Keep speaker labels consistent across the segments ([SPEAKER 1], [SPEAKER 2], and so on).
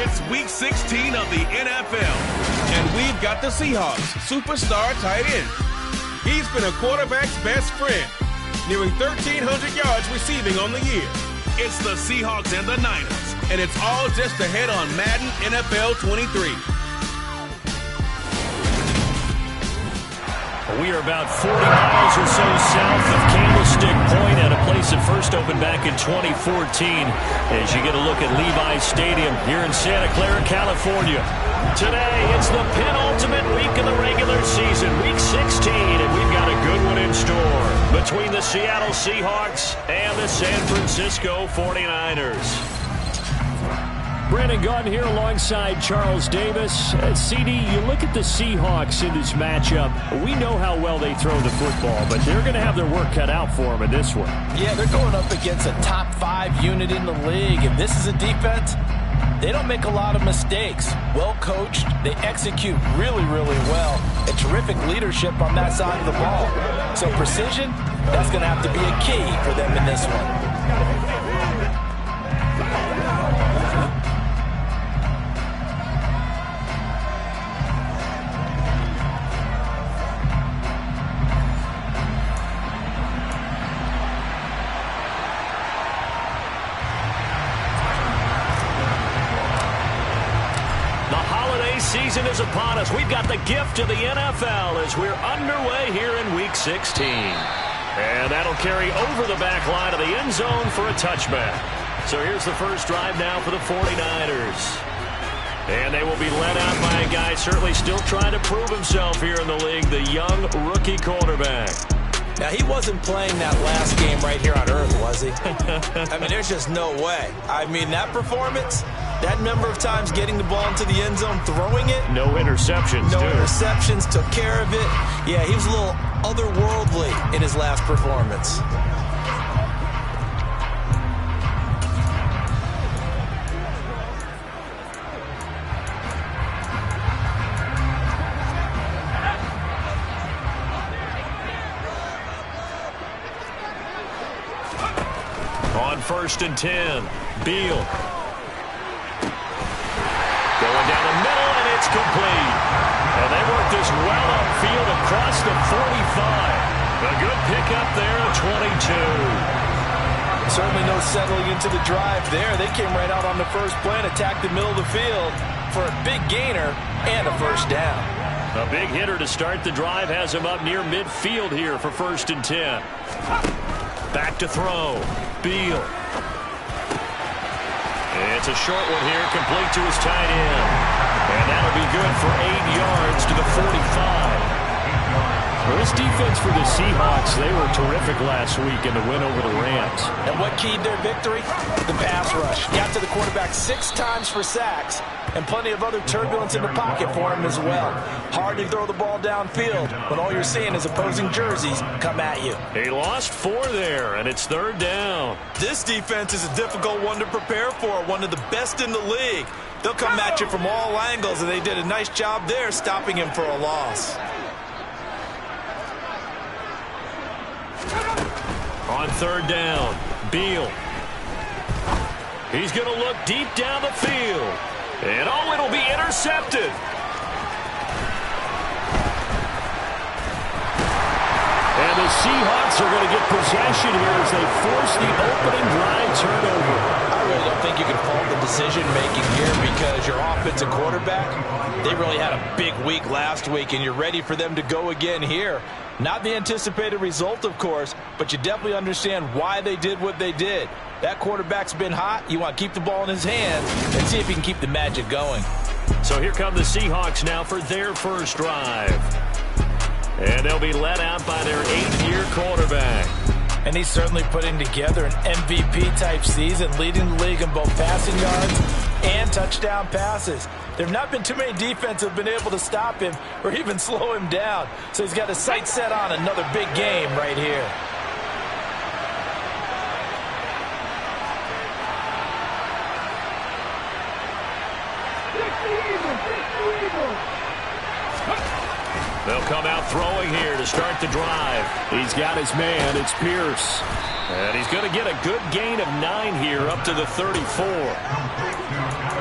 [SPEAKER 1] It's Week 16 of the NFL, and we've got the Seahawks superstar tight end. He's been a quarterback's best friend, nearing 1,300 yards receiving on the year. It's the Seahawks and the Niners, and it's all just ahead on Madden NFL 23.
[SPEAKER 2] We are about 40 miles or so south of Candlestick Point at a place that first opened back in 2014 as you get a look at Levi's Stadium here in Santa Clara, California. Today, it's the penultimate week of the regular season, Week 16, and we've got a good one in store between the Seattle Seahawks and the San Francisco 49ers. Brandon Gaudin here alongside Charles Davis. CD, you look at the Seahawks in this matchup. We know how well they throw the football, but they're going to have their work cut out for them in this one. Yeah, they're going up against a top 5 unit in the league, and this is a defense. They don't make a lot of mistakes. Well coached, they execute really, really well, and terrific leadership on that side of the ball. So precision, that's going to have to be a key for them in this one. Season is upon us. We've got the gift of the NFL as we're underway here in Week 16. And that'll carry over the back line of the end zone for a touchback. So here's the first drive now for the 49ers. And they will be led out by a guy certainly still trying to prove himself here in the league, the young rookie quarterback. Now, he wasn't playing that last game right here on earth, was he? I mean, there's just no way. I mean, that performance, that number of times getting the ball into the end zone, throwing it. No interceptions, No interceptions, took care of it. Yeah, he was a little otherworldly in his last performance. First and 10. Beal. Going down the middle, and it's complete. And they work this well upfield across the 45. A good pickup there at 22. Certainly no settling into the drive there. They came right out on the first play and attacked the middle of the field for a big gainer and a first down. A big hitter to start the drive has him up near midfield here for first and 10. Back to throw. Beal. It's a short one here, complete to his tight end. And that'll be good for 8 yards to the 45. Well, this defense for the Seahawks, they were terrific last week in the win over the Rams. And what keyed their victory? The pass rush. Got to the quarterback 6 times for sacks, and plenty of other turbulence in the pocket for him as well. Hard to throw the ball downfield, but all you're seeing is opposing jerseys come at you. He lost 4 there, and it's third down. This defense is a difficult one to prepare for, one of the best in the league. They'll come at you from all angles, and they did a nice job there stopping him for a loss. On third down, Beal. He's going to look deep down the field. And oh, it'll be intercepted. And the Seahawks are going to get possession here as they force the opening drive turnover. I really don't think you can fault the decision-making here because your offensive quarterback, they really had a big week last week, and you're ready for them to go again here. Not the anticipated result, of course, but you definitely understand why they did what they did. That quarterback's been hot. You want to keep the ball in his hands and see if he can keep the magic going. So here come the Seahawks now for their first drive. And they'll be led out by their 8th-year quarterback. And he's certainly putting together an MVP-type season, leading the league in both passing yards and touchdown passes. There have not been too many defenses have been able to stop him or even slow him down. So he's got his sights set on another big game right here. They'll come out throwing here to start the drive. He's got his man. It's Pierce. And he's going to get a good gain of 9 here up to the 34.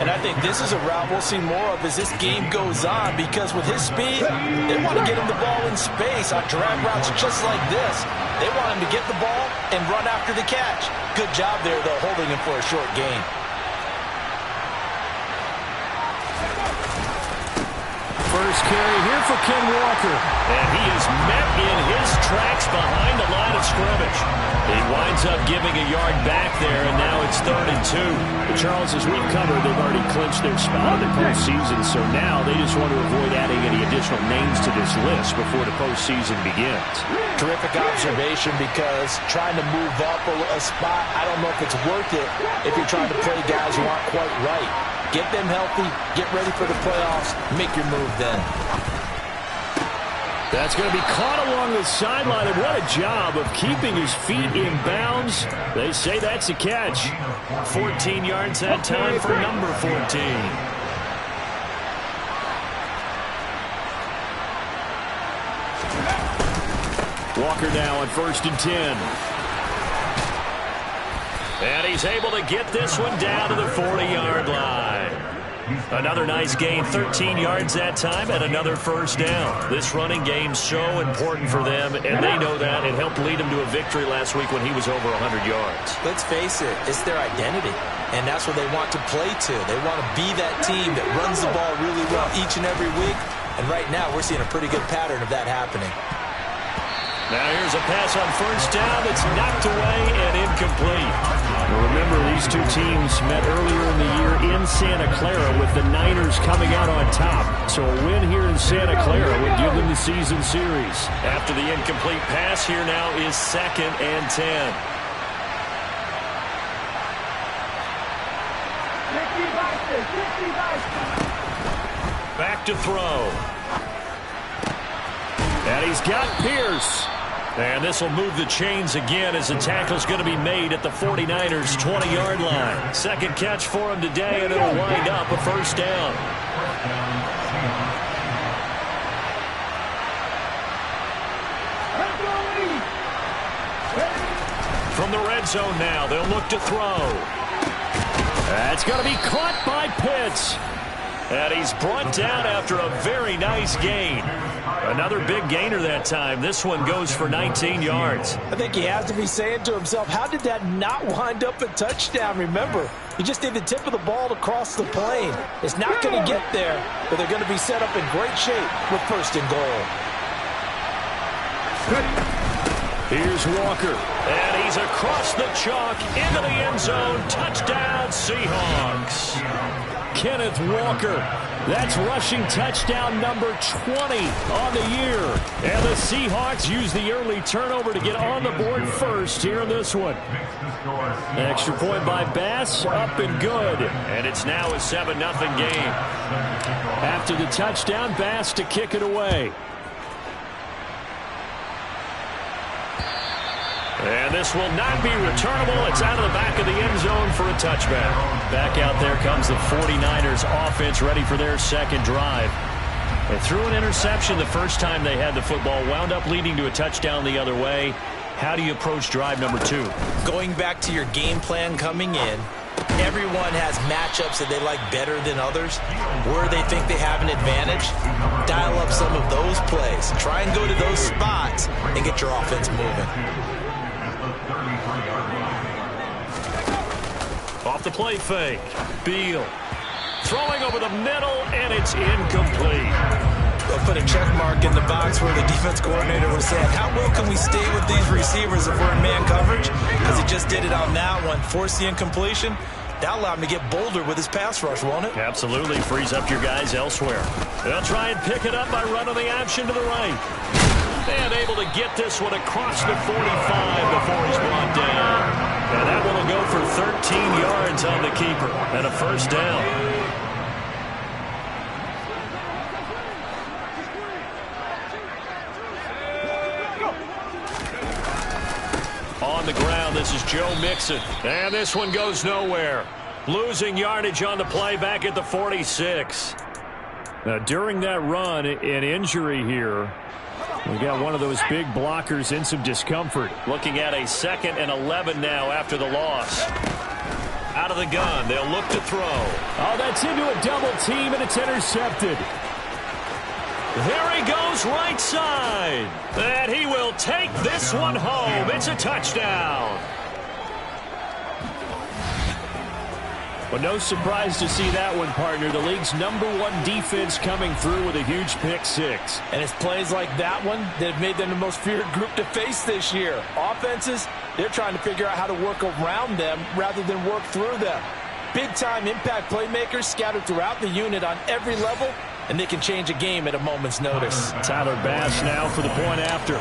[SPEAKER 3] And I think this is a route we'll see more of as this game goes on, because with his speed, they want to get him the ball in space on drag routes just like this. They want him to get the ball and run after the catch. Good job there, though, holding him for a short gain.
[SPEAKER 2] First carry here for Ken Walker. And he is met in his tracks behind the line of scrimmage. He winds up giving a yard back there, and now it's 3rd and 2. But Charles, as we've covered, they've already clinched their spot in the postseason, so now they just want to avoid adding any additional names to this list before the postseason begins.
[SPEAKER 3] Terrific observation, because trying to move up a spot, I don't know if it's worth it if you're trying to play guys who aren't quite right. Get them healthy, get ready for the playoffs, make your move then.
[SPEAKER 2] That's going to be caught along the sideline, and what a job of keeping his feet in bounds. They say that's a catch. 14 yards that time for number 14. Walker now on 1st and 10. And he's able to get this one down to the 40-yard line. Another nice gain, 13 yards that time, and another first down. This running game's so important for them, and they know that. It helped lead him to a victory last week when he was over 100 yards.
[SPEAKER 3] Let's face it, it's their identity, and that's what they want to play to. They want to be that team that runs the ball really well each and every week, and right now we're seeing a pretty good pattern of that happening.
[SPEAKER 2] Now here's a pass on first down that's knocked away and incomplete. Well, remember, these two teams met earlier in the year in Santa Clara with the Niners coming out on top. So a win here in Santa Clara would give them the season series. After the incomplete pass, here now is 2nd and 10. Back to throw. And he's got Pierce. And this will move the chains again as the tackle's going to be made at the 49ers' 20-yard line. Second catch for him today, and it'll wind up a first down. From the red zone now, they'll look to throw. That's going to be caught by Pitts. And he's brought down after a very nice gain. Another big gainer that time. This one goes for 19 yards.
[SPEAKER 3] I think he has to be saying to himself, how did that not wind up a touchdown? Remember, you just need the tip of the ball to cross the plane. It's not going to get there, but they're going to be set up in great shape with 1st and goal.
[SPEAKER 2] Here's Walker, and he's across the chalk into the end zone. Touchdown, Seahawks. Kenneth Walker. That's rushing touchdown number 20 on the year. And the Seahawks use the early turnover to get on the board first here in this one. Extra point by Bass, up and good. And it's now a 7-0 game. After the touchdown, Bass to kick it away. And this will not be returnable. It's out of the back of the end zone for a touchback. Back out there comes the 49ers offense, ready for their second drive. They threw an interception the first time they had the football, wound up leading to a touchdown the other way. How do you approach drive number 2?
[SPEAKER 3] Going back to your game plan coming in, everyone has matchups that they like better than others. Where they think they have an advantage, dial up some of those plays. Try and go to those spots and get your offense moving.
[SPEAKER 2] Off the play fake. Beal throwing over the middle, and it's incomplete.
[SPEAKER 3] They'll put a check mark in the box where the defense coordinator was saying, how well can we stay with these receivers if we're in man coverage? Because he just did it on that one, forced the incompletion. That'll allow him to get bolder with his pass rush, won't it?
[SPEAKER 2] Absolutely. Frees up your guys elsewhere. They'll try and pick it up by running the option to the right. And able to get this one across the 45 before he's brought down. And that one will go for 13 yards on the keeper and a first down. On the ground, this is Joe Mixon. And this one goes nowhere. Losing yardage on the play back at the 46. Now, during that run, an injury here
[SPEAKER 4] We got one of those big blockers in some discomfort. Looking at a 2nd and 11 now after the loss. Out of the gun, they'll look to throw. Oh, that's into a double team, and it's intercepted. There he goes right side. And he will take this one home. It's a touchdown. But no surprise to see that one, partner. The league's #1 defense coming through with a huge pick six.
[SPEAKER 3] And it's plays like that one that have made them the most feared group to face this year. Offenses, they're trying to figure out how to work around them rather than work through them. Big-time impact playmakers scattered throughout the unit on every level, and they can change a game at a moment's notice.
[SPEAKER 4] Tyler Bass now for the point after.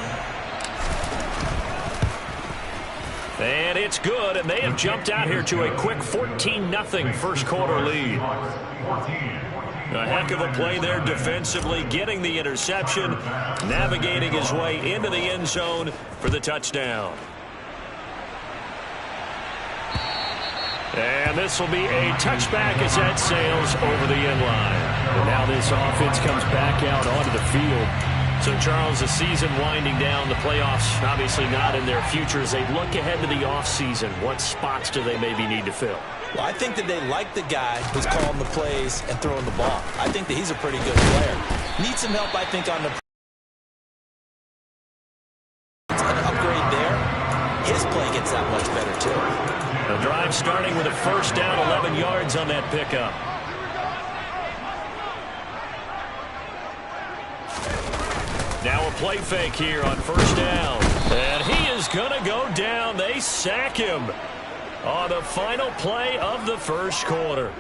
[SPEAKER 4] And it's good, and they have jumped out here to a quick 14-0 first quarter lead. A heck of a play there defensively, getting the interception, navigating his way into the end zone for the touchdown. And this will be a touchback as that sails over the end line. And now this offense comes back out onto the field. So, Charles, the season winding down, the playoffs obviously not in their future. As they look ahead to the offseason, what spots do they maybe need to fill?
[SPEAKER 3] Well, I think that they like the guy who's calling the plays and throwing the ball. I think that he's a pretty good player. Needs some help, I think, on the an upgrade there. His play gets that much better, too.
[SPEAKER 4] The drive starting with a first down, 11 yards on that pickup. Now a play fake here on first down. And he is going to go down. They sack him on the final play of the first quarter.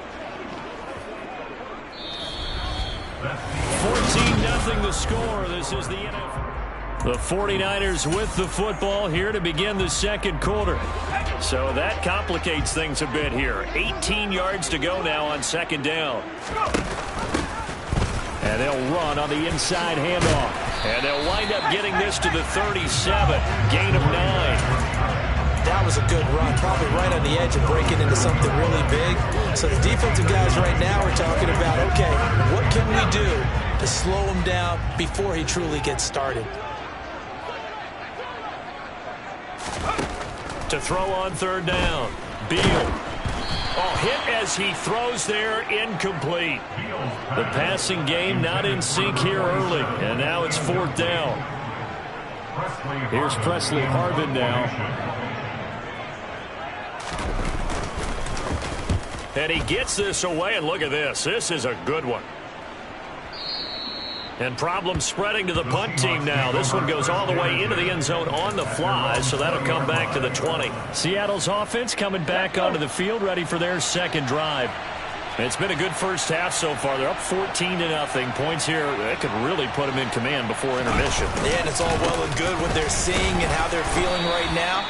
[SPEAKER 4] 14-0 the score. This is the NFL. The 49ers with the football here to begin the second quarter. So that complicates things a bit here. 18 yards to go now on second down. And they'll run on the inside handoff. And they'll wind up getting this to the 37. Gain of 9.
[SPEAKER 3] That was a good run. Probably right on the edge of breaking into something really big. So the defensive guys right now are talking about, okay, what can we do to slow him down before he truly gets started?
[SPEAKER 4] To throw on third down. Beal. Oh, hit as he throws there, incomplete. The passing game not in sync here early, and now it's fourth down. Here's Presley Harvin now. And he gets this away, and look at this. This is a good one. And problems spreading to the punt team now. This one goes all the way into the end zone on the fly, so that'll come back to the 20. Seattle's offense coming back onto the field, ready for their second drive. It's been a good first half so far. They're up 14-0. Points here that could really put them in command before intermission.
[SPEAKER 3] Yeah, and it's all well and good what they're seeing and how they're feeling right now.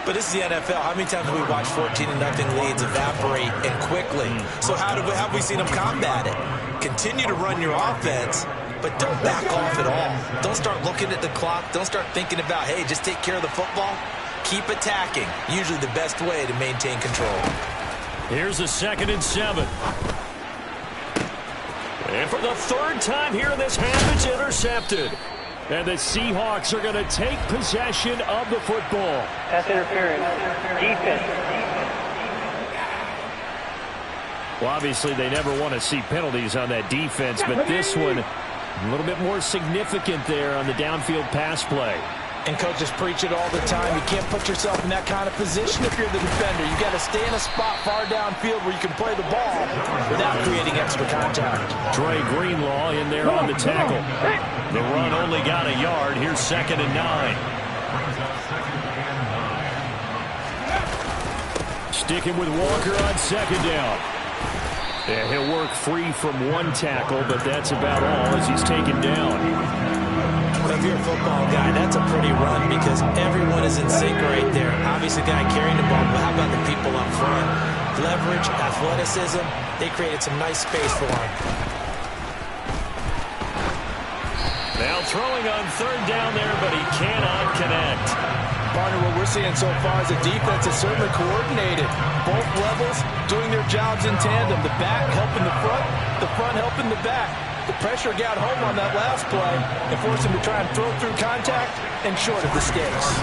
[SPEAKER 3] But this is the NFL. How many times have we watched 14-0 leads evaporate and quickly? So how have we seen them combat it? Continue to run your offense, but don't back off at all. Don't start looking at the clock. Don't start thinking about, hey, just take care of the football. Keep attacking. Usually the best way to maintain control.
[SPEAKER 4] Here's a 2nd and 7. And for the third time here in this half, it's intercepted. And the Seahawks are going to take possession of the football.
[SPEAKER 5] Pass interference. Defense.
[SPEAKER 4] Well, obviously they never want to see penalties on that defense, but this one a little bit more significant there on the downfield pass play.
[SPEAKER 3] And coaches preach it all the time. You can't put yourself in that kind of position if you're the defender. You got to stay in a spot far downfield where you can play the ball without creating extra contact.
[SPEAKER 4] Dre Greenlaw in there on the tackle. The run only got a yard. Here's 2nd and 9. Sticking with Walker on second down. Yeah, he'll work free from one tackle, but that's about all as he's taken down.
[SPEAKER 3] Well, if you're a football guy, that's a pretty run because everyone is in sync right there. Obviously, the guy carrying the ball, but how about the people up front? Leverage, athleticism, they created some nice space for him.
[SPEAKER 4] Now throwing on third down there, but he cannot connect.
[SPEAKER 3] Partner, what we're seeing so far is the defense is certainly coordinated. Both levels doing their jobs in tandem. The back helping the front helping the back. The pressure got home on that last play and forced him to try and throw through contact and short of the sticks.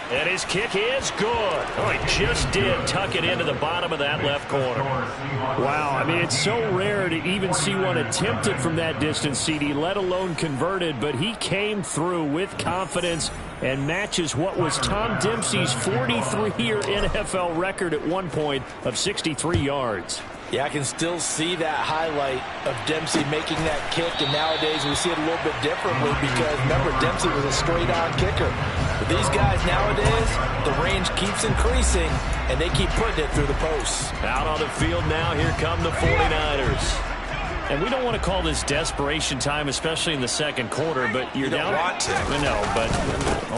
[SPEAKER 4] And his kick is good. Oh, he just did tuck it into the bottom of that left corner. Wow, I mean, it's so rare to even see one attempted from that distance, CD, let alone converted, but he came through with confidence and matches what was Tom Dempsey's 43-year NFL record at one point of 63 yards.
[SPEAKER 3] Yeah, I can still see that highlight of Dempsey making that kick, and nowadays we see it a little bit differently because, remember, Dempsey was a straight-on kicker. But these guys nowadays, the range keeps increasing, and they keep putting it through the posts.
[SPEAKER 4] Out on the field now, here come the 49ers. And we don't want to call this desperation time, especially in the second quarter, but you're down.
[SPEAKER 3] You don't want to.
[SPEAKER 4] I know, but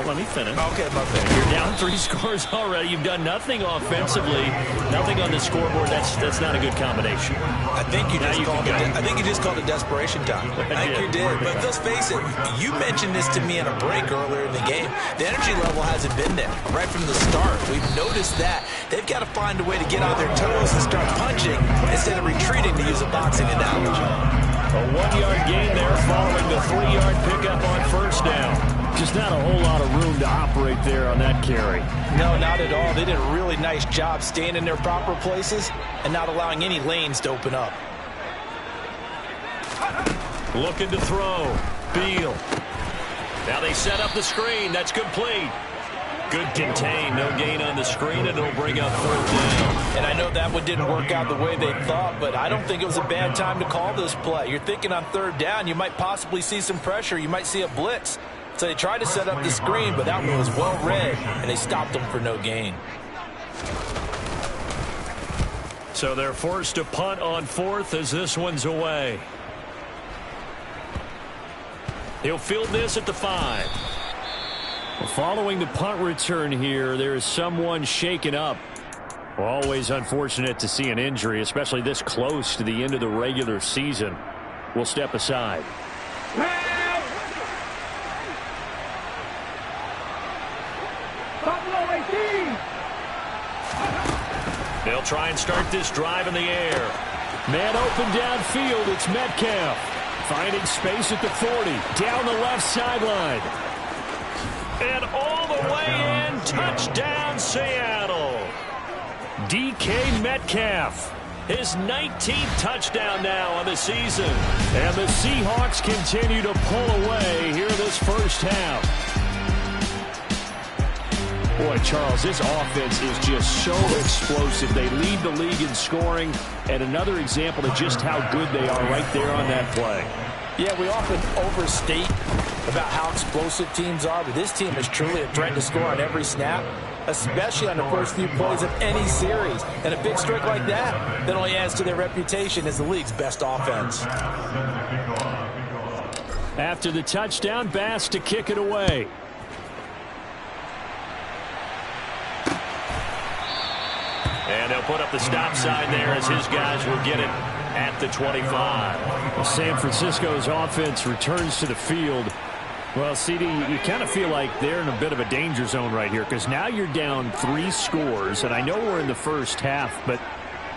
[SPEAKER 4] let me finish.
[SPEAKER 3] Okay, my bad.
[SPEAKER 4] You're down 3 scores already. You've done nothing offensively, nothing on the scoreboard. That's not a good combination.
[SPEAKER 3] I think you just called it desperation time. I think you did. But let's face it, you mentioned this to me in a break earlier in the game. The energy level hasn't been there right from the start. We've noticed that. They've got to find a way to get on their toes and start punching instead of retreating, to use a boxing analogy.
[SPEAKER 4] A 1-yard gain there following the 3-yard pickup on first down. Just not a whole lot of room to operate there on that carry.
[SPEAKER 3] No, not at all. They did a really nice job staying in their proper places and not allowing any lanes to open up.
[SPEAKER 4] Looking to throw. Beal. Now they set up the screen. That's complete. Good contain. No gain on the screen, and it'll bring up 4th down.
[SPEAKER 3] And I know that one didn't work out the way they thought, but I don't think it was a bad time to call this play. You're thinking on 3rd down, you might possibly see some pressure. You might see a blitz. So they tried to set up the screen, but that one was well read, and they stopped them for no gain.
[SPEAKER 4] So they're forced to punt on 4th as this one's away. He'll field this at the 5. Well, following the punt return here, there is someone shaken up. Always unfortunate to see an injury, especially this close to the end of the regular season. We'll step aside. They'll try and start this drive in the air. Man open downfield, it's Metcalf. Finding space at the 40, down the left sideline. And all the way in, touchdown Seattle. DK Metcalf, his 19th touchdown now on the season. And the Seahawks continue to pull away here this first half. Boy, Charles, this offense is just so explosive. They lead the league in scoring, and another example of just how good they are right there on that play.
[SPEAKER 3] Yeah, we often overstate about how explosive teams are, but this team is truly a threat to score on every snap, especially on the first few plays of any series. And a big streak like that only adds to their reputation as the league's best offense.
[SPEAKER 4] After the touchdown, Bass to kick it away. And they'll put up the stop sign there as his guys will get it at the 25. San Francisco's offense returns to the field. Well, CD, you kind of feel like they're in a bit of a danger zone right here because now you're down 3 scores, and I know we're in the first half, but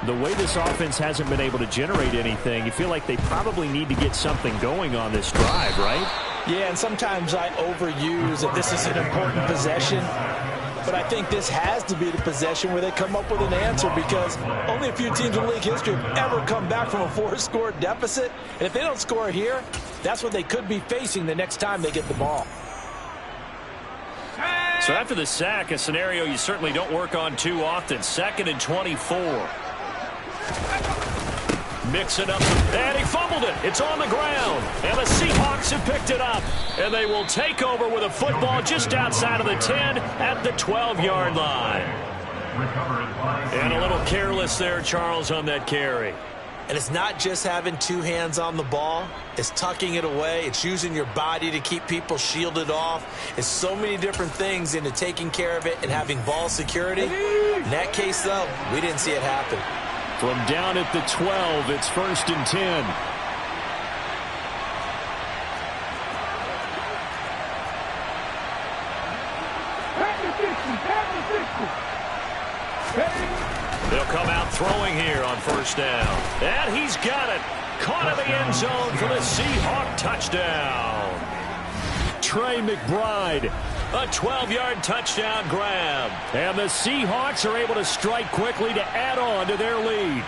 [SPEAKER 4] the way this offense hasn't been able to generate anything, you feel like they probably need to get something going on this drive, right?
[SPEAKER 3] Yeah, and sometimes I overuse that this is an important possession. But I think this has to be the possession where they come up with an answer because only a few teams in league history have ever come back from a 4-score deficit. And if they don't score here, that's what they could be facing the next time they get the ball.
[SPEAKER 4] So after the sack, a scenario you certainly don't work on too often. 2nd and 24. Mix it up, and he fumbled it. It's on the ground, and the Seahawks have picked it up. And they will take over with a football just outside of the 10 at the 12-yard line. And a little careless there, Charles, on that carry.
[SPEAKER 3] And it's not just having 2 hands on the ball. It's tucking it away. It's using your body to keep people shielded off. It's so many different things into taking care of it and having ball security. In that case, though, we didn't see it happen.
[SPEAKER 4] From down at the 12, it's 1st and 10. They'll come out throwing here on 1st down. And he's got it. Caught in the end zone for the Seahawk touchdown. Trey McBride, a 12-yard touchdown grab. And the Seahawks are able to strike quickly to add on to their lead.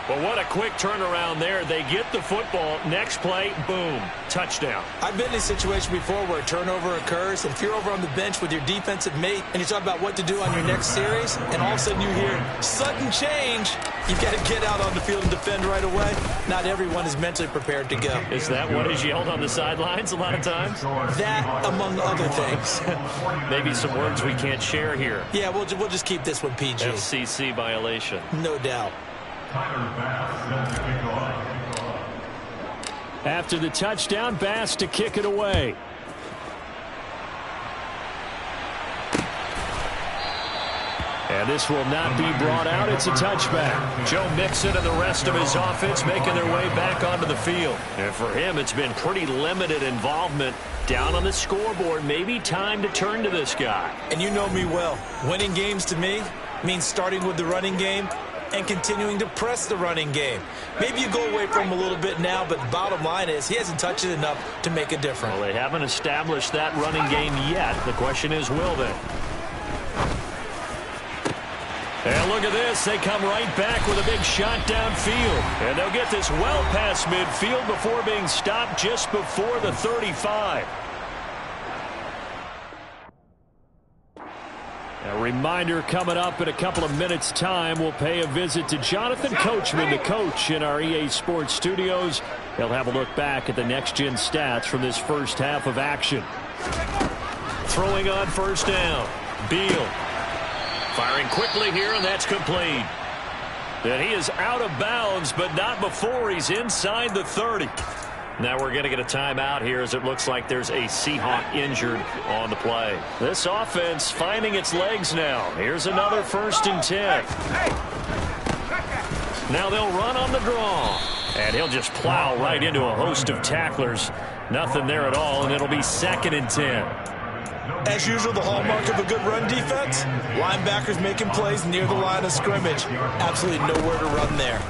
[SPEAKER 4] But what a quick turnaround there. They get the football. Next play, boom, touchdown.
[SPEAKER 3] I've been in a situation before where a turnover occurs, and if you're over on the bench with your defensive mate and you talk about what to do on your next series, and all of a sudden you hear sudden change, you've got to get out on the field and defend right away. Not everyone is mentally prepared to go.
[SPEAKER 4] Is that what is yelled on the sidelines a lot of times?
[SPEAKER 3] That, among other things.
[SPEAKER 4] Maybe some words we can't share here.
[SPEAKER 3] Yeah, we'll just keep this one PG.
[SPEAKER 4] FCC violation.
[SPEAKER 3] No doubt.
[SPEAKER 4] After the touchdown, Bass to kick it away. And this will not be brought out. It's a touchback. Joe Mixon and the rest of his offense making their way back onto the field. And for him, it's been pretty limited involvement. Down on the scoreboard, maybe time to turn to this guy.
[SPEAKER 3] And you know me well. Winning games to me means starting with the running game and continuing to press the running game. Maybe you go away from him a little bit now, but the bottom line is he hasn't touched it enough to make a difference.
[SPEAKER 4] Well, they haven't established that running game yet. The question is, will they? And look at this. They come right back with a big shot downfield. And they'll get this well past midfield before being stopped just before the 35. A reminder coming up in a couple of minutes' time. We'll pay a visit to Jonathan Coachman, the coach in our EA Sports studios. He'll have a look back at the next-gen stats from this first half of action. Throwing on first down. Beal. Firing quickly here, and that's complete. And he is out of bounds, but not before he's inside the 30. Now we're going to get a timeout here as it looks like there's a Seahawk injured on the play. This offense finding its legs now. Here's another 1st and 10. Now they'll run on the draw. And he'll just plow right into a host of tacklers. Nothing there at all, and it'll be 2nd and 10.
[SPEAKER 3] As usual, the hallmark of a good run defense, linebackers making plays near the line of scrimmage. Absolutely nowhere to run there.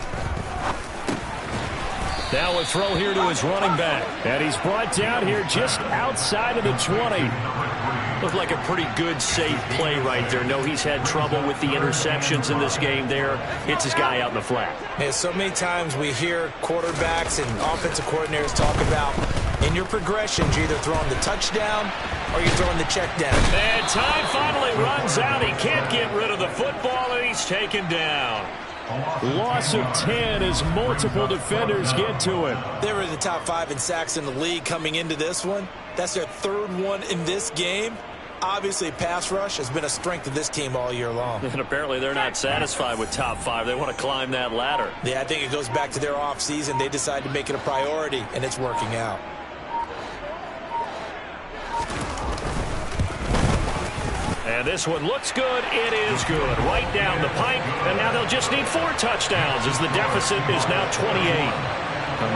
[SPEAKER 4] Now a throw here to his running back. And he's brought down here just outside of the 20. Looked like a pretty good, safe play right there. No, he's had trouble with the interceptions in this game there. Hits his guy out in the flat.
[SPEAKER 3] Yeah, so many times we hear quarterbacks and offensive coordinators talk about in your progressions, you're either throwing the touchdown or you're throwing the check down.
[SPEAKER 4] And time finally runs out. He can't get rid of the football, and he's taken down. Loss of 10 as multiple defenders get to it.
[SPEAKER 3] They were in the top 5 in sacks in the league coming into this one. That's their 3rd one in this game. Obviously, pass rush has been a strength of this team all year long.
[SPEAKER 4] And apparently they're not satisfied with top 5. They want to climb that ladder.
[SPEAKER 3] Yeah, I think it goes back to their offseason. They decided to make it a priority, and it's working out.
[SPEAKER 4] And this one looks good. It is good. Right down the pipe. And now they'll just need 4 touchdowns as the deficit is now 28.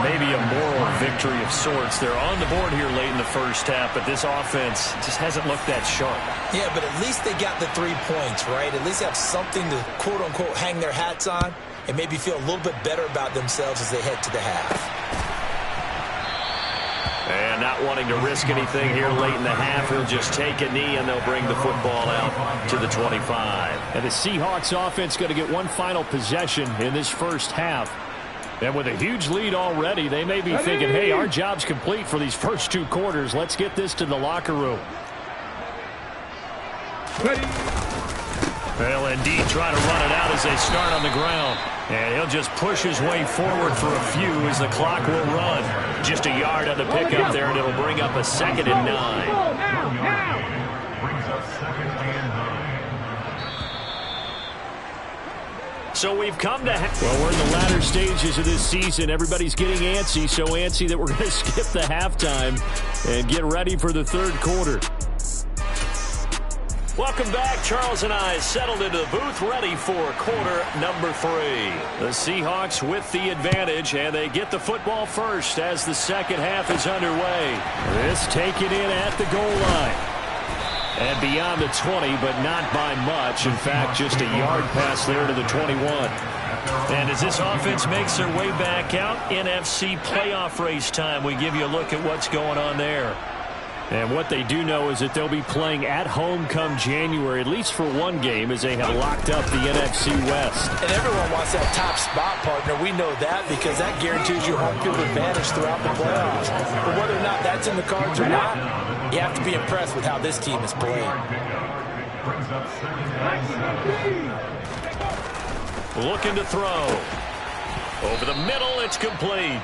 [SPEAKER 4] Maybe a moral victory of sorts. They're on the board here late in the first half, but this offense just hasn't looked that sharp.
[SPEAKER 3] Yeah, but at least they got the 3 points, right? At least have something to, quote-unquote, hang their hats on and maybe feel a little bit better about themselves as they head to the half.
[SPEAKER 4] And not wanting to risk anything here late in the half, he'll just take a knee, and they'll bring the football out to the 25. And the Seahawks offense going to get one final possession in this first half. And with a huge lead already, they may be thinking, hey, our job's complete for these first 2 quarters. Let's get this to the locker room. They'll indeed try to run it out as they start on the ground. And he'll just push his way forward for a few as the clock will run. Just a yard on the pickup there, and it'll bring up a 2nd and 9. So we've come to... Well, we're in the latter stages of this season. Everybody's getting antsy, so antsy that we're going to skip the halftime and get ready for the 3rd quarter. Welcome back. Charles and I settled into the booth, ready for quarter number 3. The Seahawks with the advantage, and they get the football first as the second half is underway. This taken in at the goal line. And beyond the 20, but not by much. In fact, just a yard pass there to the 21. And as this offense makes their way back out, NFC playoff race time, we give you a look at what's going on there. And what they do know is that they'll be playing at home come January, at least for one game, as they have locked up the NFC West.
[SPEAKER 3] And everyone wants that top spot, partner. We know that because that guarantees you home field advantage throughout the playoffs. But whether or not that's in the cards or not, you have to be impressed with how this team is playing.
[SPEAKER 4] Looking to throw. Over the middle, it's complete.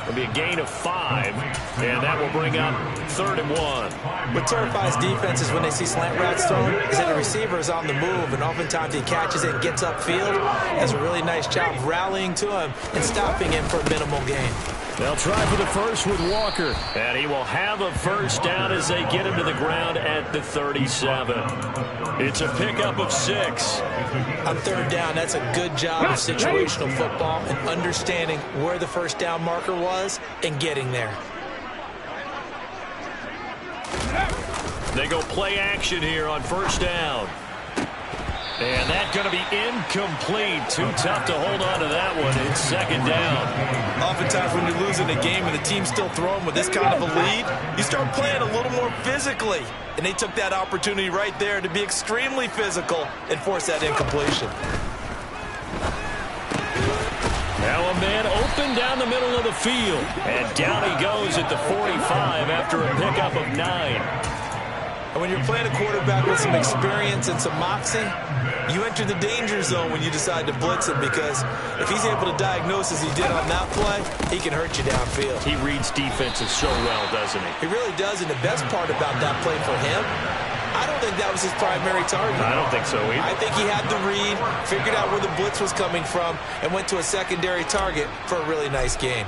[SPEAKER 4] It'll be a gain of 5, and that will bring up 3rd and 1.
[SPEAKER 3] What terrifies defenses when they see slant routes thrown is that the receiver is on the move, and oftentimes he catches it and gets upfield. Does a really nice job rallying to him and stopping him for a minimal gain.
[SPEAKER 4] They'll try for the first with Walker, and he will have a first down as they get him to the ground at the 37. It's a pickup of 6.
[SPEAKER 3] On 3rd down, that's a good job of situational football and understanding where the first down marker was and getting there.
[SPEAKER 4] They go play action here on 1st down. And that's going to be incomplete. Too tough to hold on to that one. It's 2nd down.
[SPEAKER 3] Oftentimes when you're losing a game and the team's still throwing with this kind of a lead, you start playing a little more physically. And they took that opportunity right there to be extremely physical and force that incompletion.
[SPEAKER 4] Now a man open down the middle of the field. And down he goes at the 45 after a pickup of 9.
[SPEAKER 3] And when you're playing a quarterback with some experience and some moxie, you enter the danger zone when you decide to blitz him, because if he's able to diagnose as he did on that play, he can hurt you downfield.
[SPEAKER 4] He reads defenses so well, doesn't he?
[SPEAKER 3] He really does, and the best part about that play for him, I don't think that was his primary target.
[SPEAKER 4] I don't think so either.
[SPEAKER 3] I think he had the read, figured out where the blitz was coming from, and went to a secondary target for a really nice gain.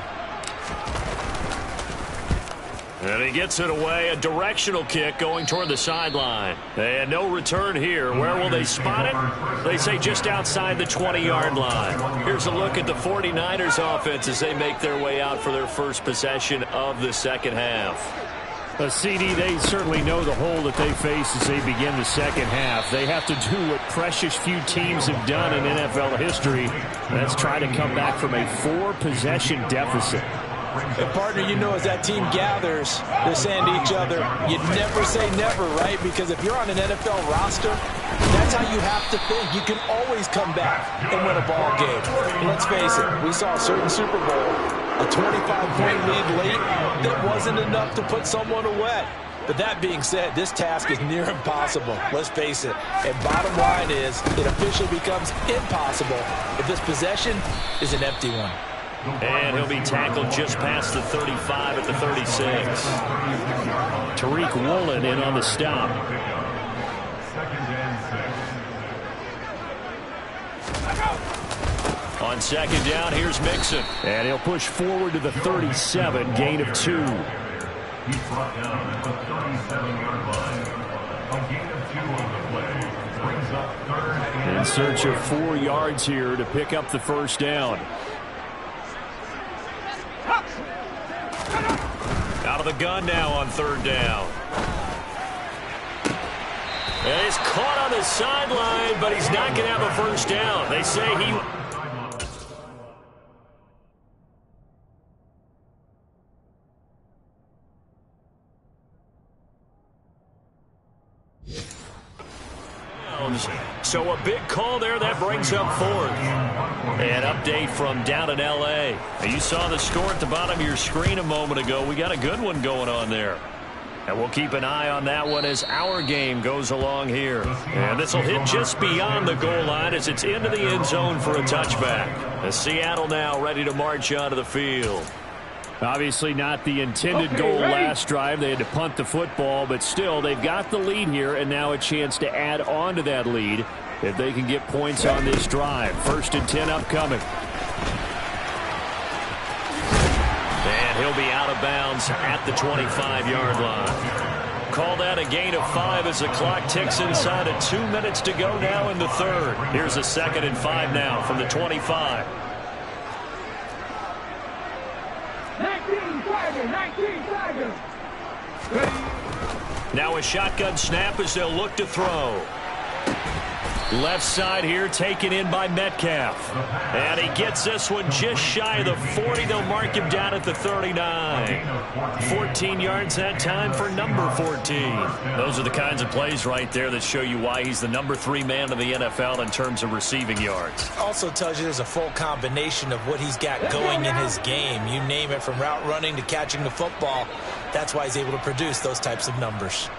[SPEAKER 4] And he gets it away, a directional kick going toward the sideline. And no return here. Where will they spot it? They say just outside the 20-yard line. Here's a look at the 49ers offense as they make their way out for their first possession of the second half. CD, they certainly know the hole that they face as they begin the second half. They have to do what precious few teams have done in NFL history. That's try to come back from a 4-possession deficit.
[SPEAKER 3] And partner, you know, as that team gathers, they're saying to each other, you never say never, right? Because if you're on an NFL roster, that's how you have to think. You can always come back and win a ball game. And let's face it, we saw a certain Super Bowl, a 25-point lead late that wasn't enough to put someone away. But that being said, this task is near impossible. Let's face it. And bottom line is, it officially becomes impossible if this possession is an empty one.
[SPEAKER 4] And he'll be tackled just past the 35 at the 36. Tariq Woolen in on the stop. On 2nd down, here's Mixon. And he'll push forward to the 37, gain of 2.
[SPEAKER 6] He's brought down at the 37-yard line. A gain of 2 on the play. Brings up 3rd and
[SPEAKER 4] in search of 4 yards here to pick up the first down. Out of the gun now on 3rd down. And he's caught on the sideline, but he's not going to have a first down. They say he... So a big call there, that brings up 4th. An update from down in L.A. You saw the score at the bottom of your screen a moment ago. We got a good one going on there. And we'll keep an eye on that one as our game goes along here. And this will hit just beyond the goal line as it's into the end zone for a touchback. As Seattle now ready to march onto the field. Obviously not the intended goal last drive. They had to punt the football, but still they've got the lead here and now a chance to add on to that lead if they can get points on this drive. 1st and 10 upcoming. And he'll be out of bounds at the 25-yard line. Call that a gain of 5 as the clock ticks inside of 2 minutes to go now in the 3rd. Here's a 2nd and 5 now from the 25.
[SPEAKER 7] 19 seconds.
[SPEAKER 4] Now a shotgun snap as they'll look to throw. Left side here taken in by Metcalf. And he gets this one just shy of the 40. They'll mark him down at the 39. 14 yards that time for number 14. Those are the kinds of plays right there that show you why he's the number 3 man in the NFL in terms of receiving yards.
[SPEAKER 3] Also tells you there's a full combination of what he's got going in his game. You name it, from route running to catching the football. That's why he's able to produce those types of numbers.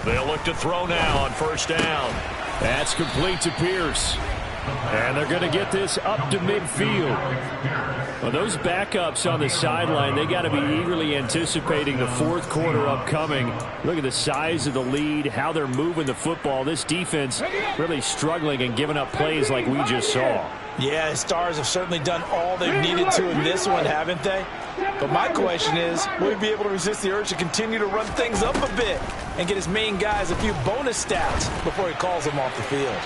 [SPEAKER 4] They'll look to throw now on first down. That's complete to Pierce. And they're going to get this up to midfield. Well, those backups on the sideline, they got to be eagerly anticipating the fourth quarter upcoming. Look at the size of the lead, how they're moving the football. This defense really struggling and giving up plays like we just saw.
[SPEAKER 3] Yeah, the Stars have certainly done all they've needed to in this one, haven't they? But my question is, will he be able to resist the urge to continue to run things up a bit and get his main guys a few bonus stats before he calls them off the field?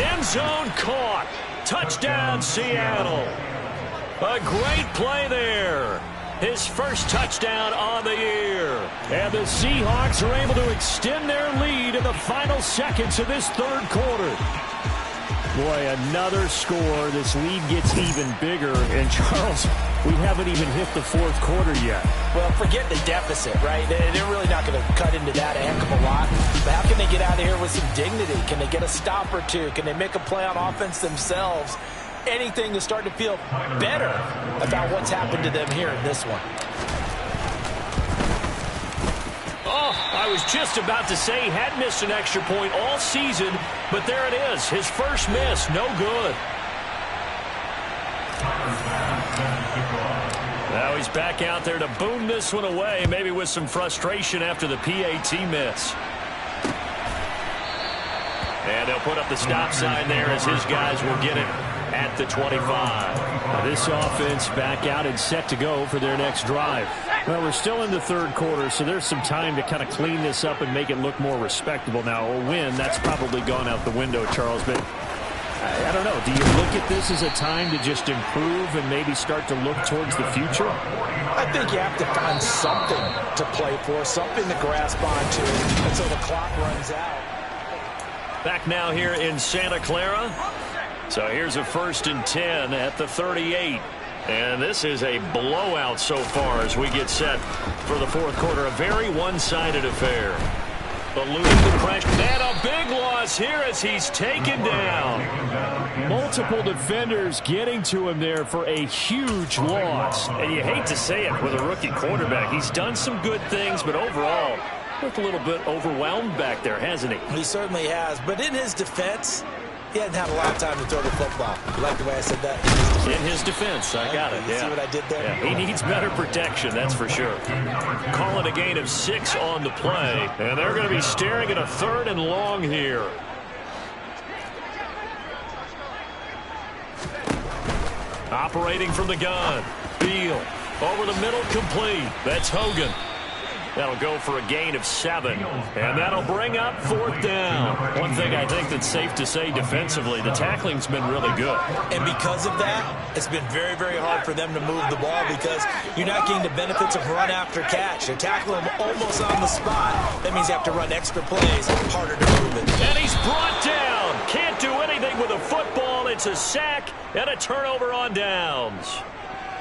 [SPEAKER 4] End zone caught. Touchdown, Seattle. A great play there. His first touchdown on the year. And the Seahawks are able to extend their lead in the final seconds of this third quarter. Boy, another score. This lead gets even bigger. And, Charles, we haven't even hit the fourth quarter yet.
[SPEAKER 3] Well, forget the deficit, right? They're really not going to cut into that a heck of a lot. But how can they get out of here with some dignity? Can they get a stop or two? Can they make a play on offense themselves? Anything to start to feel better about what's happened to them here in this one.
[SPEAKER 4] Oh, I was just about to say he had missed an extra point all season, but there it is. His first miss, no good. Now he's back out there to boom this one away, maybe with some frustration after the PAT miss. And they'll put up the stop sign there as his guys will get it at the 25. Now this offense back out and set to go for their next drive. Well, we're still in the third quarter, so there's some time to kind of clean this up and make it look more respectable. Now, a win, that's probably gone out the window, Charles, but I don't know. Do you look at this as a time to just improve and maybe start to look towards the future?
[SPEAKER 3] I think you have to find something to play for, something to grasp onto until the clock runs out.
[SPEAKER 4] Back now here in Santa Clara. So here's a 1st and 10 at the 38. And this is a blowout so far as we get set for the fourth quarter. A very one-sided affair. Eluding the pressure. And a big loss here as he's taken down. Multiple defenders getting to him there for a huge loss. And you hate to say it with a rookie quarterback. He's done some good things, but overall, looked a little bit overwhelmed back there, hasn't he?
[SPEAKER 3] He certainly has. But in his defense, he hadn't had a lot of time to throw the football. You like the way I said that?
[SPEAKER 4] In his defense, I got it.
[SPEAKER 3] You see what I did there?
[SPEAKER 4] Yeah, he needs better protection, that's for sure. Calling a gain of 6 on the play. And they're going to be staring at a 3rd and long here. Operating from the gun. Beal. Over the middle, complete. That's Hogan. That'll go for a gain of 7. And that'll bring up 4th down. One thing I think that's safe to say defensively, the tackling's been really good.
[SPEAKER 3] And because of that, it's been very, very hard for them to move the ball because you're not getting the benefits of run after catch. They're tackling them almost on the spot. That means you have to run extra plays, harder to move it.
[SPEAKER 4] And he's brought down. Can't do anything with a football. It's a sack and a turnover on downs.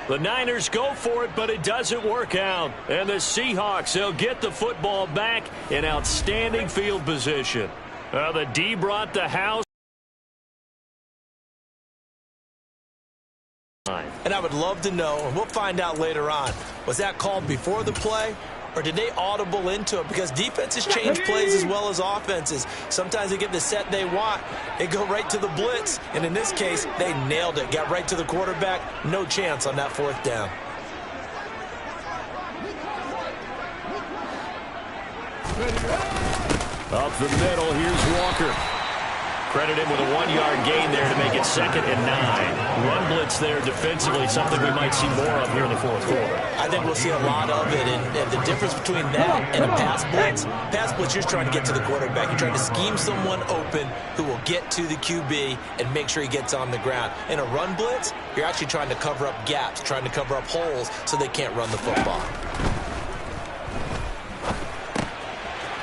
[SPEAKER 4] The Niners go for it, but it doesn't work out. And the Seahawks, they'll get the football back in outstanding field position. The D brought the house.
[SPEAKER 3] And I would love to know, and we'll find out later on, was that called before the play? Or did they audible into it? Because defenses change plays as well as offenses. Sometimes they get the set they want. They go right to the blitz. And in this case, they nailed it. Got right to the quarterback. No chance on that 4th down.
[SPEAKER 4] Up the middle, here's Walker. Credit him with a 1-yard gain there to make it 2nd and 9. Run blitz there defensively, something we might see more of here in the fourth quarter.
[SPEAKER 3] I think we'll see a lot of it. And the difference between that and a pass blitz, you're trying to get to the quarterback. You're trying to scheme someone open who will get to the QB and make sure he gets on the ground. In a run blitz, you're actually trying to cover up gaps, trying to cover up holes so they can't run the football.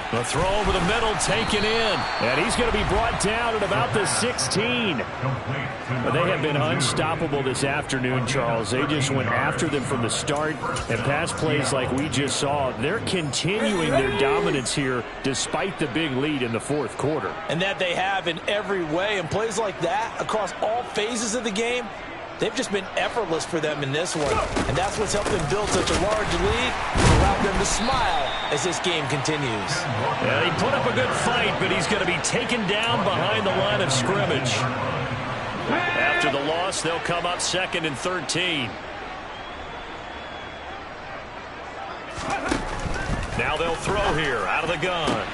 [SPEAKER 4] The throw over the middle taken in. And he's going to be brought down at about the 16. But they have been unstoppable this afternoon, Charles. They just went after them from the start. And pass plays like we just saw, they're continuing their dominance here despite the big lead in the fourth quarter.
[SPEAKER 3] And that they have in every way. And plays like that across all phases of the game, they've just been effortless for them in this one. And that's what's helped them build such a large lead and allowed them to smile as this game continues.
[SPEAKER 4] Yeah, he put up a good fight, but he's going to be taken down behind the line of scrimmage. After the loss, they'll come up 2nd and 13. Now they'll throw here out of the gun.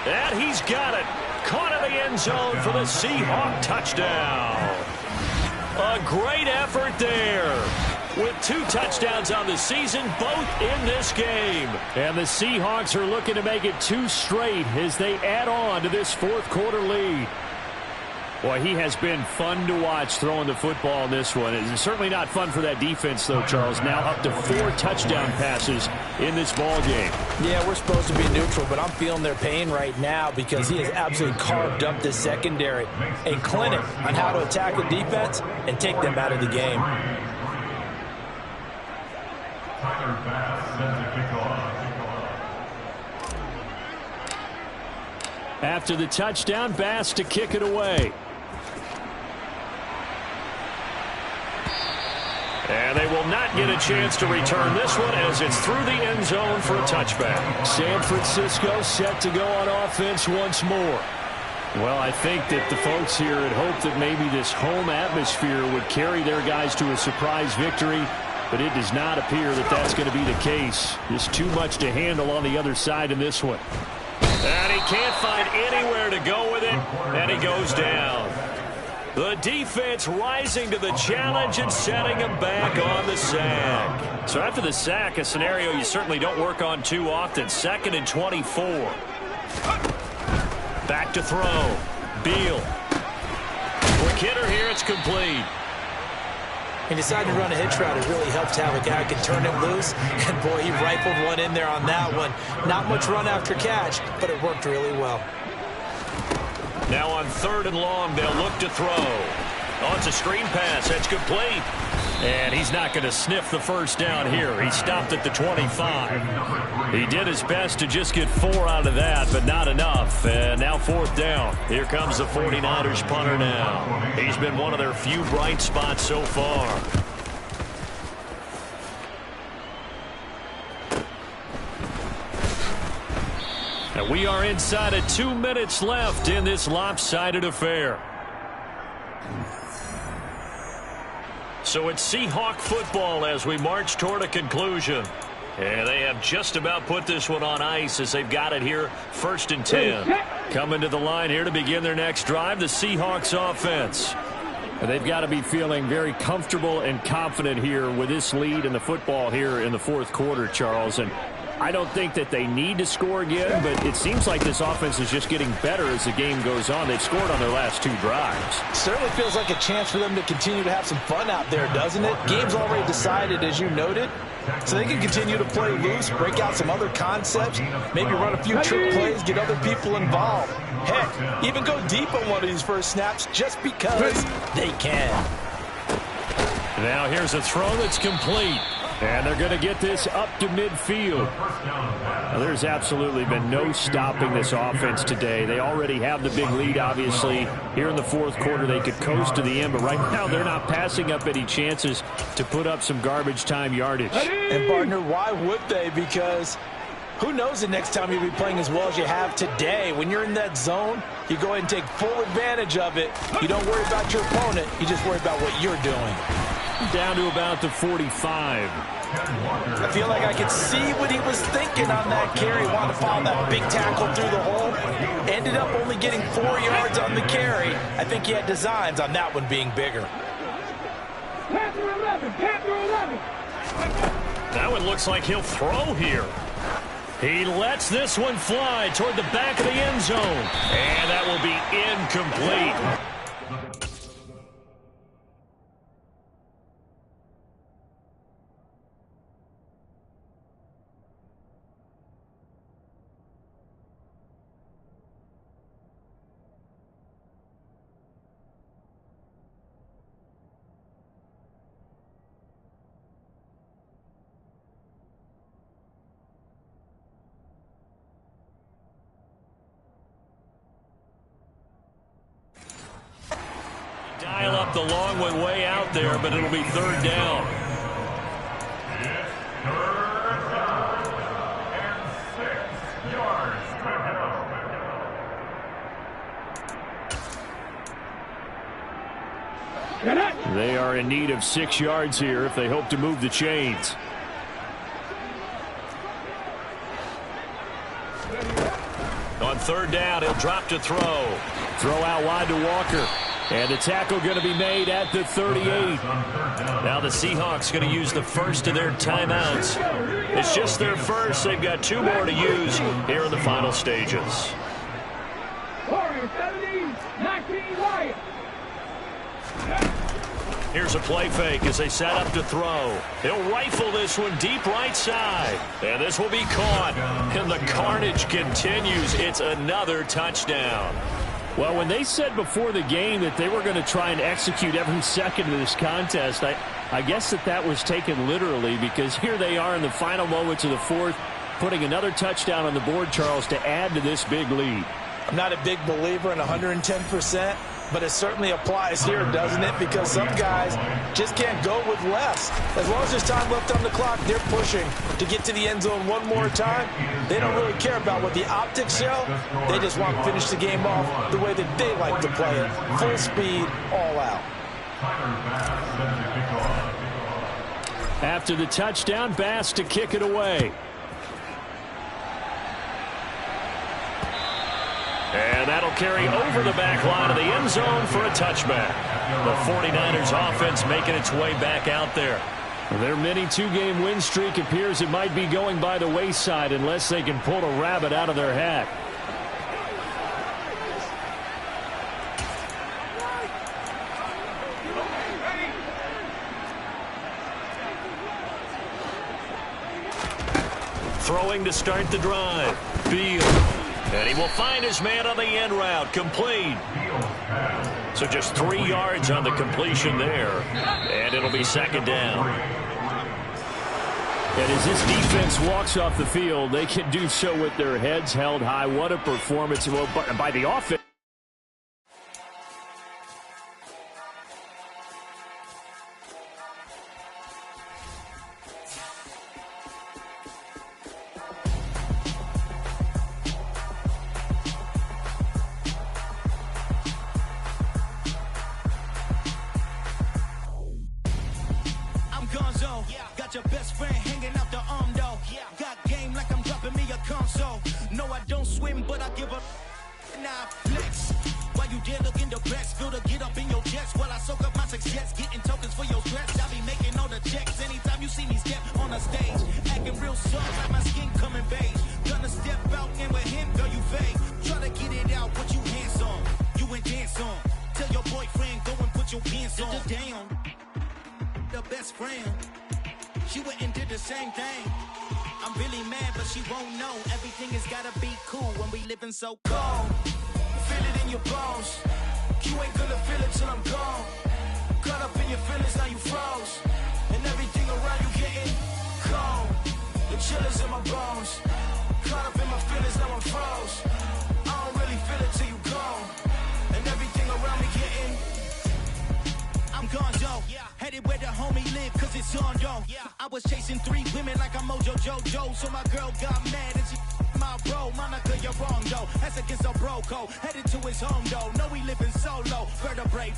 [SPEAKER 4] And he's got it. Caught in the end zone for the Seahawk touchdown. A great effort there. With 2 touchdowns on the season, both in this game. And the Seahawks are looking to make it 2 straight as they add on to this fourth quarter lead. Boy, he has been fun to watch throwing the football in this one. It's certainly not fun for that defense, though, Charles. Now up to 4 touchdown passes in this ball game. Yeah, we're supposed to be neutral, but I'm feeling their pain right now because he has absolutely carved up this secondary. A clinic on how to attack the defense and take them out of the game. After the touchdown, Bass to kick it away. And they will not get a chance to return this one as it's through the end zone for a touchback. San Francisco set to go on offense once more. Well, I think that the folks here had hoped that maybe this home atmosphere would carry their guys to a surprise victory, but it does not appear that that's going to be the case. There's too much to handle on the other side in this one. And he can't find anywhere to go with it, and he goes down. The defense rising to the challenge and setting him back on the sack. So after the sack, a scenario you certainly don't work on too often. 2nd and 24. Back to throw. Beal. Quick hitter here, it's complete.
[SPEAKER 3] He decided to run a hitch route. It really helps to have a guy who can turn it loose. And, boy, he rifled one in there on that one. Not much run after catch, but it worked really well.
[SPEAKER 4] Now on 3rd and long, they'll look to throw. Oh, it's a screen pass. That's complete. And he's not going to sniff the first down here. He stopped at the 25. He did his best to just get 4 out of that, but not enough. And now 4th down. Here comes the 49ers punter now. He's been one of their few bright spots so far. And we are inside of 2 minutes left in this lopsided affair. So it's Seahawk football as we march toward a conclusion. And they have just about put this one on ice as they've got it here, 1st and 10. Coming to the line here to begin their next drive, the Seahawks offense. And they've got to be feeling very comfortable and confident here with this lead in the football here in the fourth quarter, Charles. And I don't think that they need to score again, but it seems like this offense is just getting better as the game goes on. They've scored on their last 2 drives.
[SPEAKER 3] Certainly feels like a chance for them to continue to have some fun out there, doesn't it? Game's already decided, as you noted, so they can continue to play loose, break out some other concepts, maybe run a few trick plays, get other people involved. Heck, even go deep on one of these first snaps just because they can.
[SPEAKER 4] Now here's a throw that's complete. And they're going to get this up to midfield. Now, there's absolutely been no stopping this offense today. They already have the big lead, obviously. Here in the fourth quarter, they could coast to the end. But right now, they're not passing up any chances to put up some garbage time yardage.
[SPEAKER 3] And, partner, why would they? Because who knows the next time you'll be playing as well as you have today. When you're in that zone, you go ahead and take full advantage of it. You don't worry about your opponent. You just worry about what you're doing.
[SPEAKER 4] Down to about the 45.
[SPEAKER 3] I feel like I could see what he was thinking on that carry. Wanted to follow that big tackle through the hole. Ended up only getting 4 yards on the carry. I think he had designs on that one being bigger.
[SPEAKER 7] Panther 11, Panther 11.
[SPEAKER 4] That one looks like he'll throw here. He lets this one fly toward the back of the end zone. And that will be incomplete. dropped the long one way out there, but it'll be third down. They are in need of 6 yards here if they hope to move the chains. On third down, he'll drop to throw. Throw out wide to Walker. And the tackle going to be made at the 38. Now the Seahawks going to use the first of their timeouts. It's just their first. They've got 2 more to use here in the final stages. Here's a play fake as they set up to throw. He'll rifle this one deep right side. And this will be caught. And the carnage continues. It's another touchdown. Well, when they said before the game that they were going to try and execute every second of this contest, I guess that was taken literally, because here they are in the final moments of the fourth, putting another touchdown on the board, Charles, to add to this big lead.
[SPEAKER 3] I'm not a big believer in 110%, but it certainly applies here, doesn't it? Because some guys just can't go with less. As long as there's time left on the clock, they're pushing to get to the end zone one more time. They don't really care about what the optics show. They just want to finish the game off the way that they like to play it. Full speed, all out.
[SPEAKER 4] After the touchdown, Bass to kick it away. And that'll carry over the back line of the end zone for a touchback. The 49ers offense making its way back out there. Their mini 2-game win streak appears it might be going by the wayside unless they can pull a rabbit out of their hat. Throwing to start the drive. Field. And he will find his man on the end route. Complete. So just 3 yards on the completion there. And it'll be second down. And as this defense walks off the field, they can do so with their heads held high. What a performance by the offense.
[SPEAKER 8] So cold, feel it in your bones. You ain't gonna feel it till I'm gone. Caught up in your feelings, now you froze. And everything around you getting cold. The chillers in my bones. Caught up in my feelings, now I'm froze. I don't really feel it till you gone. And everything around me getting, I'm gone, yo. Headed where the homie live, cause it's on, yo. I was chasing 3 women like I'm Mojo Jojo. So my girl got mad and she my bro, Monica, you're wrong, though. That's against a bro code. Headed to his home, though. No, he living solo. Vertebrae.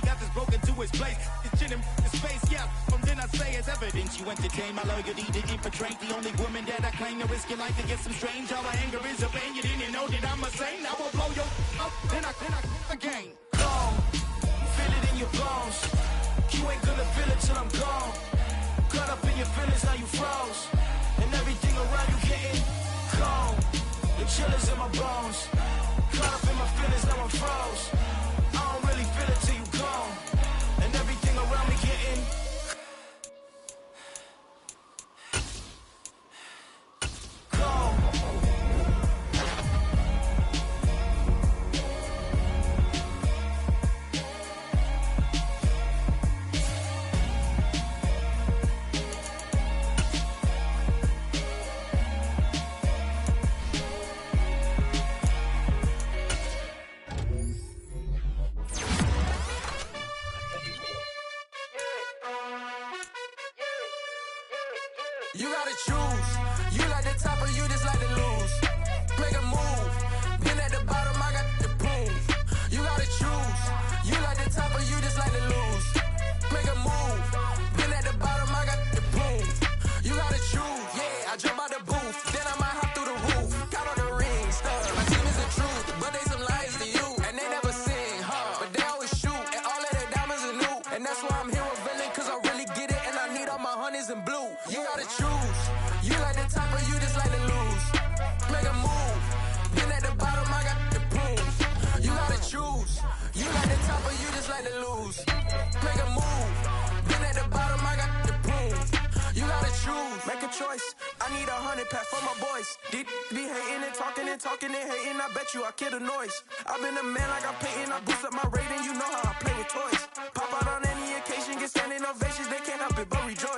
[SPEAKER 8] Got this broken to his place. It's chin in his face, yeah. From then I say it's evidence. You entertain my loyalty to infiltrate. The only woman that I claim to risk your life to get some strange. All my anger is a pain. You didn't know that I'm a saint. I will blow your up. Then I again. Cold. Feel it in your bones. You ain't gonna feel it till I'm gone. Caught up in your feelings, now you froze. And everything around you getting cold. The chillers in my bones. Caught up in my feelings, now I'm froze. I don't really feel it till you gone. And everything around me getting cold. and talking and hating, I bet you I kill the noise. I've been a man like I'm Peyton, I boost up my rating, you know how I play with toys. Pop out on any occasion, get standing ovations, they can't help it but rejoice.